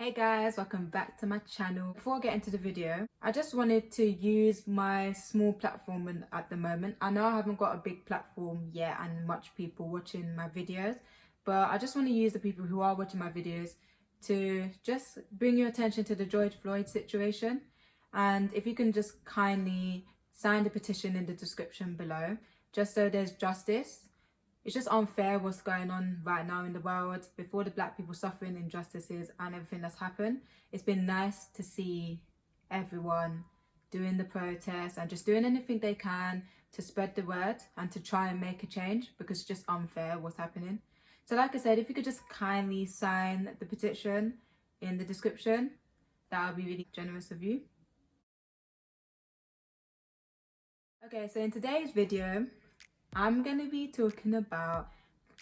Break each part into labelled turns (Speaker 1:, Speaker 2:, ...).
Speaker 1: Hey guys, welcome back to my channel. Before I get into the video, I just wanted to use my small platform at the moment. I know I haven't got a big platform yet and much people watching my videos, but I just want to use the people who are watching my videos to just bring your attention to the George Floyd situation. And if you can just kindly sign the petition in the description below, just so there's justice. It's just unfair what's going on right now in the world, with all the black people suffering injustices and everything that's happened. It's been nice to see everyone doing the protests and just doing anything they can to spread the word and to try and make a change, because it's just unfair what's happening. So like I said, if you could just kindly sign the petition in the description, that would be really generous of you. Okay, so in today's video, I'm going to be talking about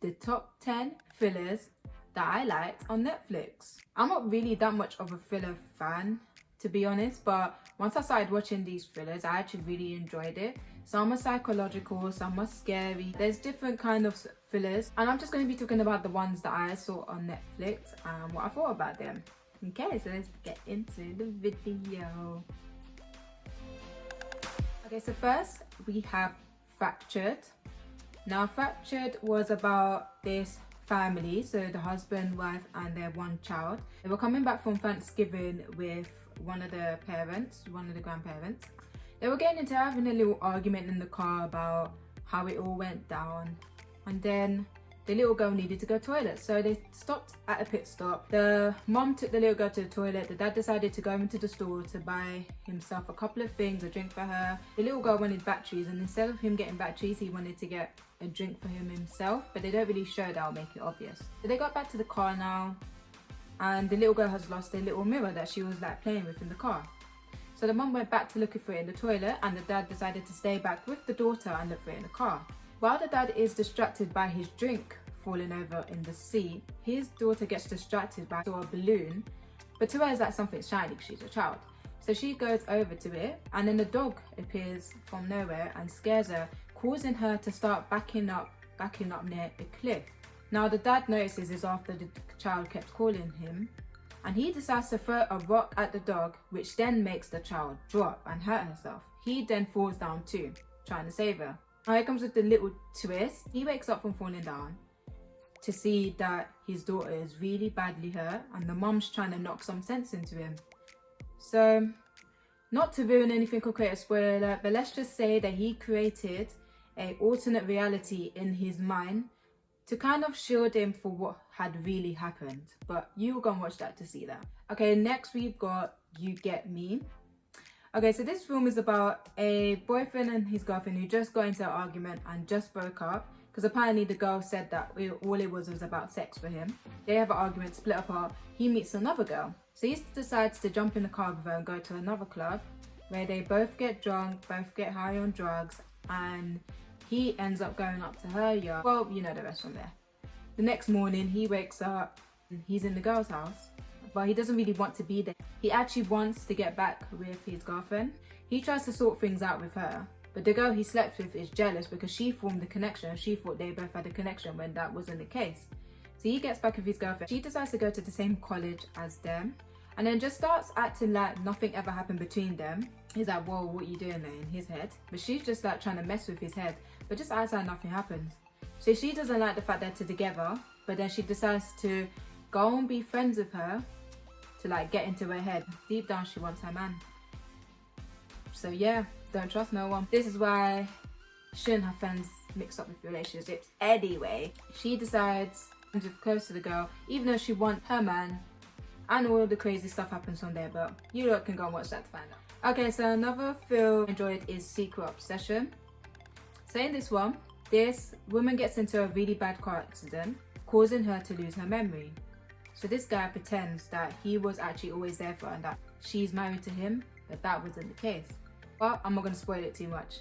Speaker 1: the top 10 thrillers that I liked on Netflix. I'm not really that much of a thriller fan, to be honest, but once I started watching these thrillers, I actually really enjoyed it. Some are psychological, some are scary. There's different kind of thrillers, and I'm just going to be talking about the ones that I saw on Netflix and what I thought about them. Okay, so let's get into the video. Okay, so first we have Fractured. Now, Fractured was about this family, so the husband, wife and their one child. They were coming back from Thanksgiving with one of the grandparents. They were getting into having a little argument in the car about how it all went down, and then the little girl needed to go to the toilet, so they stopped at a pit stop. The mom took the little girl to the toilet. The dad decided to go into the store to buy himself a couple of things, a drink for her. The little girl wanted batteries, and instead of him getting batteries, he wanted to get a drink for him himself, but they don't really show that, I'll make it obvious. So they got back to the car now, and the little girl has lost a little mirror that she was like playing with in the car. So the mom went back to look for it in the toilet, and the dad decided to stay back with the daughter and look for it in the car. While the dad is distracted by his drink falling over in the seat, his daughter gets distracted by a balloon, but to her it's like something shiny because she's a child. So she goes over to it, and then the dog appears from nowhere and scares her, causing her to start backing up near a cliff. Now the dad notices this after the child kept calling him, and he decides to throw a rock at the dog, which then makes the child drop and hurt herself. He then falls down too, trying to save her. Now here comes with the little twist. He wakes up from falling down to see that his daughter is really badly hurt, and the mom's trying to knock some sense into him. So, not to ruin anything or create a spoiler alert, but let's just say that he created an alternate reality in his mind to kind of shield him for what had really happened. But you'll go and watch that to see that. Okay, next we've got You Get Me. Okay, so this film is about a boyfriend and his girlfriend who just got into an argument and just broke up, because apparently the girl said that all it was about sex for him. They have an argument, split apart. He meets another girl. So he decides to jump in the car with her and go to another club where they both get drunk, both get high on drugs, and he ends up going up to her yard. Well, you know the rest from there. The next morning he wakes up and he's in the girl's house, but he doesn't really want to be there. He actually wants to get back with his girlfriend. He tries to sort things out with her, but the girl he slept with is jealous because she formed the connection. She thought they both had a connection when that wasn't the case. So he gets back with his girlfriend. She decides to go to the same college as them, and then just starts acting like nothing ever happened between them. He's like, whoa, what are you doing there, in his head? But she's just like trying to mess with his head, but just acts like nothing happens. So she doesn't like the fact that they're together, but then she decides to go and be friends with her to like get into her head. Deep down she wants her man. So yeah, don't trust no one. This is why you shouldn't have friends mixed up with relationships anyway. She decides to get close to the girl, even though she wants her man, and all the crazy stuff happens from there, but you lot can go and watch that to find out. Okay, so another film I enjoyed is Secret Obsession. So in this one, this woman gets into a really bad car accident, causing her to lose her memory. So this guy pretends that he was actually always there for her and that she's married to him, but that wasn't the case. But I'm not going to spoil it too much.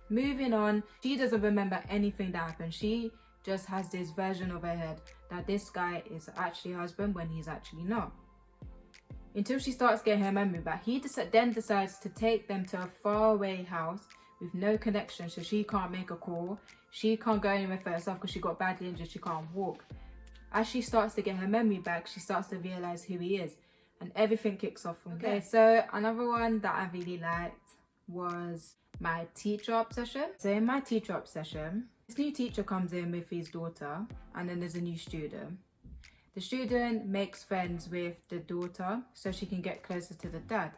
Speaker 1: Moving on, she doesn't remember anything that happened. She just has this version of her head that this guy is actually her husband when he's actually not. Until she starts getting her memory back, he then decides to take them to a faraway house with no connection, so she can't make a call. She can't go anywhere for herself because she got badly injured, she can't walk. As she starts to get her memory back, she starts to realize who he is. and everything kicks off from there. So another one that I really liked was my teacher obsession. So in my teacher obsession, this new teacher comes in with his daughter, and then there's a new student. The student makes friends with the daughter so she can get closer to the dad,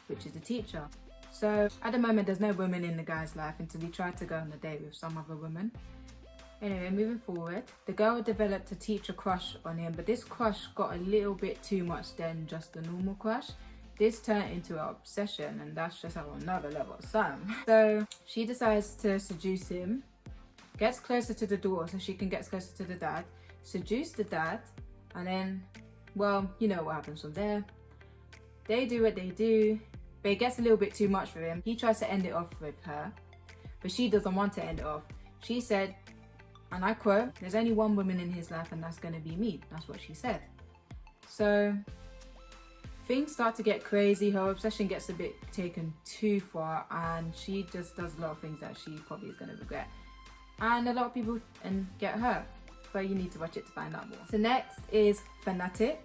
Speaker 1: which is the teacher. So at the moment, there's no woman in the guy's life until he tried to go on a date with some other woman. Anyway, moving forward, the girl developed a teacher crush on him, but this crush got a little bit too much than just a normal crush. This turned into an obsession, and that's just on another level of something. So she decides to seduce him, gets closer to the daughter so she can get closer to the dad, seduce the dad, and then, well, you know what happens from there. They do what they do, but it gets a little bit too much for him. He tries to end it off with her, but she doesn't want to end it off. She said, and I quote, "There's only one woman in his life and that's going to be me." That's what she said. So things start to get crazy. Her obsession gets a bit taken too far, and she just does a lot of things that she probably is going to regret. And a lot of people get hurt, but you need to watch it to find out more. So next is Fanatic.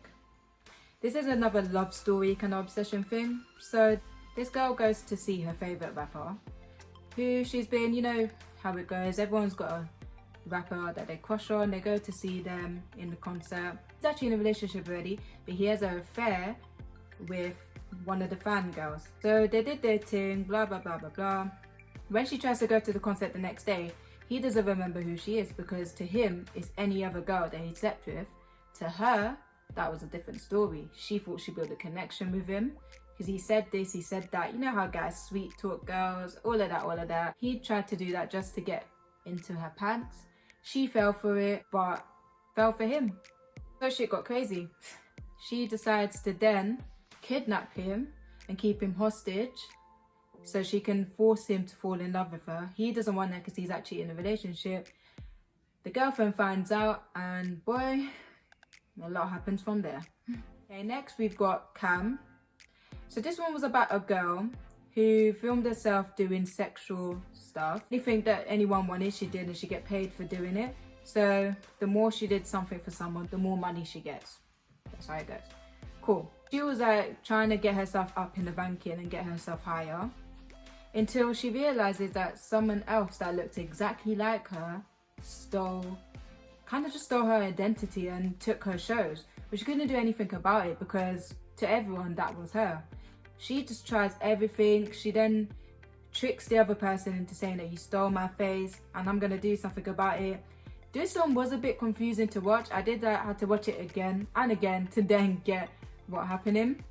Speaker 1: This is another love story kind of obsession thing. So this girl goes to see her favourite rapper, who she's been, you know how it goes, everyone's got a rapper that they crush on. They go to see them in the concert. He's actually in a relationship already, but he has an affair with one of the fan girls. So they did their thing, blah blah blah blah blah. When she tries to go to the concert the next day, he doesn't remember who she is, because to him it's any other girl that he slept with. To her, that was a different story. She thought she built a connection with him because he said this, he said that. You know how guys sweet talk girls, all of that. He tried to do that just to get into her pants. She fell for it, but fell for him. So shit got crazy. She decides to then kidnap him and keep him hostage so she can force him to fall in love with her. He doesn't want that because he's actually in a relationship. The girlfriend finds out, and boy, a lot happens from there. Okay, next we've got Cam. So this one was about a girl who filmed herself doing sexual stuff. Anything that anyone wanted, she did, and she get paid for doing it. So the more she did something for someone, the more money she gets. That's how it goes. Cool. She was trying to get herself up in the ranking and get herself higher, until she realizes that someone else that looked exactly like her kind of just stole her identity and took her shows. But she couldn't do anything about it because to everyone that was her. She just tries everything. She then tricks the other person into saying that you stole my face and I'm gonna do something about it. This one was a bit confusing to watch. I had to watch it again and again to then get what happening.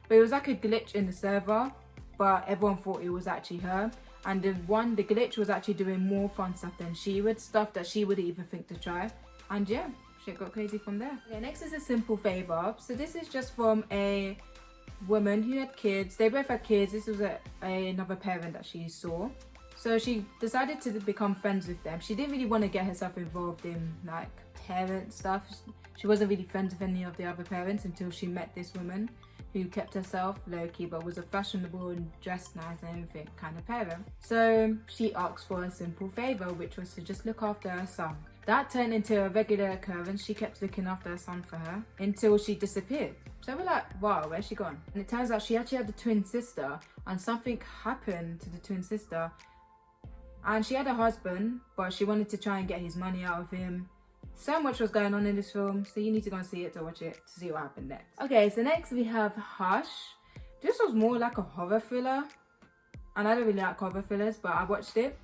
Speaker 1: But it was like a glitch in the server, but everyone thought it was actually her. And the glitch was actually doing more fun stuff than she would, stuff that she wouldn't even think to try. And yeah, shit got crazy from there. Okay, next is a simple favor. So this is just from a woman who had kids. They both had kids. This was another parent that she saw. So she decided to become friends with them. She didn't really want to get herself involved in like parent stuff. She wasn't really friends with any of the other parents until she met this woman who kept herself low-key but was a fashionable and dressed nice and everything kind of parent. So she asked for a simple favor, which was to just look after her son. That turned into a regular occurrence. She kept looking after her son for her until she disappeared. So we're like, wow, where's she gone? And it turns out she actually had a twin sister, and something happened to the twin sister. And she had a husband, but she wanted to try and get his money out of him. So much was going on in this film, so you need to go and see it to watch it to see what happened next. Okay, so next we have Hush. This was more like a horror thriller, and I don't really like horror thrillers, but I watched it.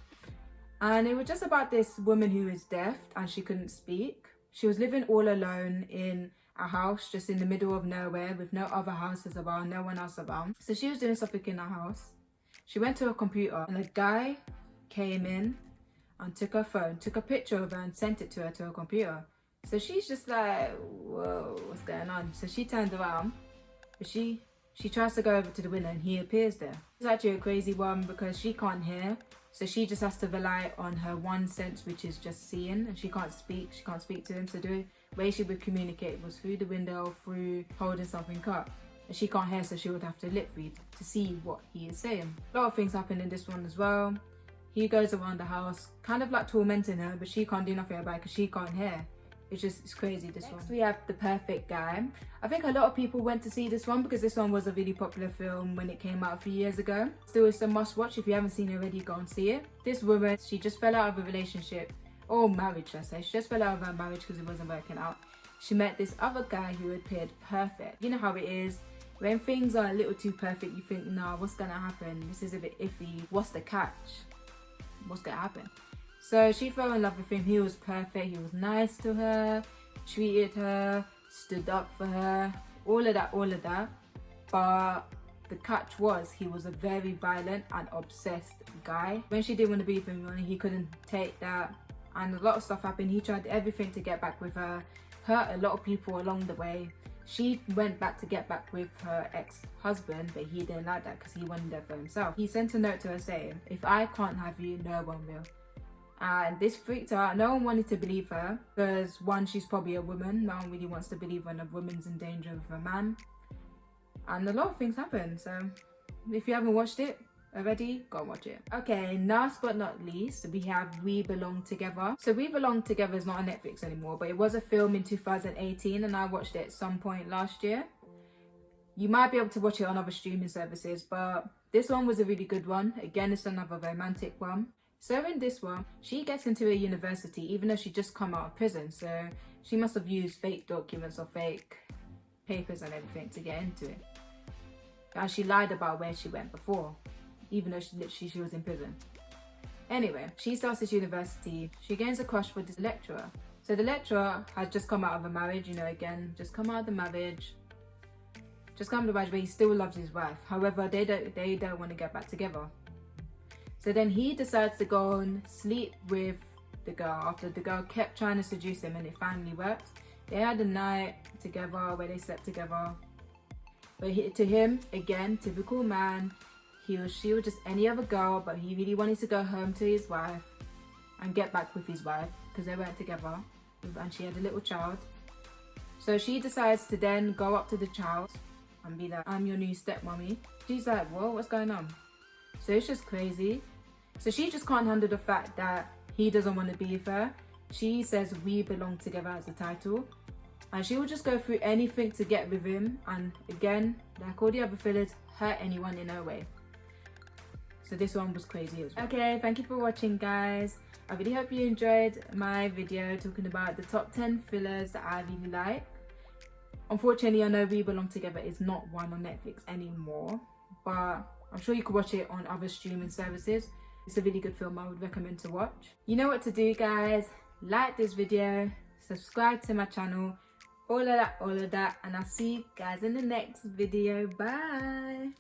Speaker 1: And it was just about this woman who is deaf and she couldn't speak. She was living all alone in a house just in the middle of nowhere with no other houses around, no one else around. So she was doing something in her house. She went to her computer and a guy came in and took her phone, took a picture of her and sent it to her to her computer. So she's just like, whoa, what's going on? So she turned around, but she tries to go over to the window and he appears there. It's actually a crazy one because she can't hear. So she just has to rely on her one sense, which is just seeing, and she can't speak to him. So the way she would communicate was through the window, through holding something up. And she can't hear, so she would have to lip read to see what he is saying. A lot of things happen in this one as well. He goes around the house, kind of like tormenting her, but she can't do nothing about it because she can't hear. It's crazy, this one. Next we have The Perfect Guy. I think a lot of people went to see this one because this one was a really popular film when it came out a few years ago. Still, it's a must watch. If you haven't seen it already, go and see it. This woman, she just fell out of a relationship, or marriage, I say. She just fell out of her marriage because it wasn't working out. She met this other guy who appeared perfect. You know how it is. When things are a little too perfect, you think, nah, what's gonna happen? This is a bit iffy. What's the catch? What's gonna happen? So she fell in love with him. He was perfect. He was nice to her, treated her, stood up for her, all of that. But the catch was he was a very violent and obsessed guy. When she didn't want to be with him, he couldn't take that. And a lot of stuff happened. He tried everything to get back with her, hurt a lot of people along the way. She went back to get back with her ex-husband, but he didn't like that because he wanted her for himself. He sent a note to her saying, if I can't have you, no one will. And this freaked her out. No one wanted to believe her because, one, she's probably a woman. No one really wants to believe when a woman's in danger with a man. And a lot of things happen. So if you haven't watched it already, go and watch it. Okay, last but not least, we have We Belong Together. So We Belong Together is not on Netflix anymore, but it was a film in 2018 and I watched it at some point last year. You might be able to watch it on other streaming services, but this one was a really good one. Again, it's another romantic one. So in this one, she gets into a university even though she just come out of prison. So she must have used fake documents or fake papers and everything to get into it. And she lied about where she went before, even though she was in prison. Anyway, she starts this university. She gains a crush for this lecturer. So the lecturer has just come out of a marriage, you know, again, just come out of the marriage. But he still loves his wife. However, they don't want to get back together. So then he decides to go and sleep with the girl after the girl kept trying to seduce him and it finally worked. They had a night together where they slept together. But to him, again, typical man, she was just any other girl, but he really wanted to go home to his wife and get back with his wife because they weren't together and she had a little child. So she decides to then go up to the child and be like, I'm your new stepmommy. She's like, whoa, what's going on? So it's just crazy. So she just can't handle the fact that he doesn't want to be with her. She says We Belong Together as the title. And she will just go through anything to get with him. And again, like all the other fillers, hurt anyone in her way. So this one was crazy as well. Okay, thank you for watching, guys. I really hope you enjoyed my video talking about the top 10 fillers that I really like. Unfortunately, I know We Belong Together is not one on Netflix anymore. But I'm sure you could watch it on other streaming services. It's a really good film I would recommend to watch. You know what to do, guys. Like this video, subscribe to my channel, all of that, and I'll see you guys in the next video. Bye.